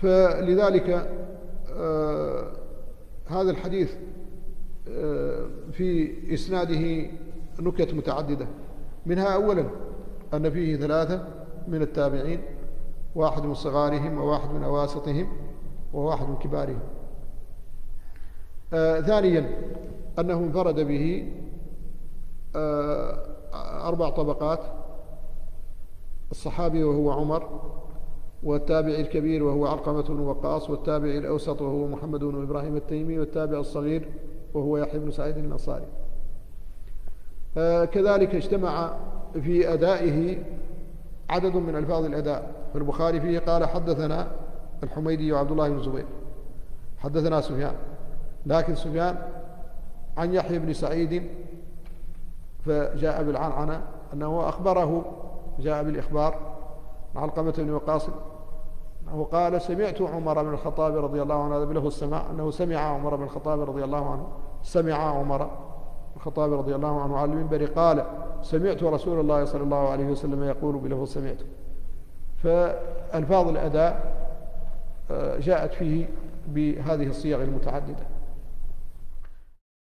فلذلك هذا الحديث في إسناده نكت متعددة، منها أولا أن فيه 3 من التابعين، 1 من صغارهم و1 من أواسطهم و1 من كبارهم. ثانيا أنه انفرد به 4 طبقات: الصحابي وهو عمر، والتابعي الكبير وهو علقمة بن وقاص، والتابعي الأوسط وهو محمد بن إبراهيم التيمي، والتابع الصغير وهو يحيى بن سعيد الأنصاري. كذلك اجتمع في أدائه عدد من ألفاظ الأداء. في البخاري فيه قال: حدثنا الحميدي وعبد الله بن الزبير، حدثنا سفيان، لكن سفيان عن يحيى بن سعيد فجاء بالعنعنة أنه أخبره، جاء بالإخبار عن علقمة بن وقاص أنه قال: سمعت عمر بن الخطاب رضي الله عنه، هذا بله السماع، أنه سمع عمر بن الخطاب رضي الله عنه، سمع عمر بن الخطاب رضي الله عنه على المنبر قال: سمعت رسول الله صلى الله عليه وسلم يقول بله سمعته. فألفاظ الأداء جاءت فيه بهذه الصيغ المتعددة.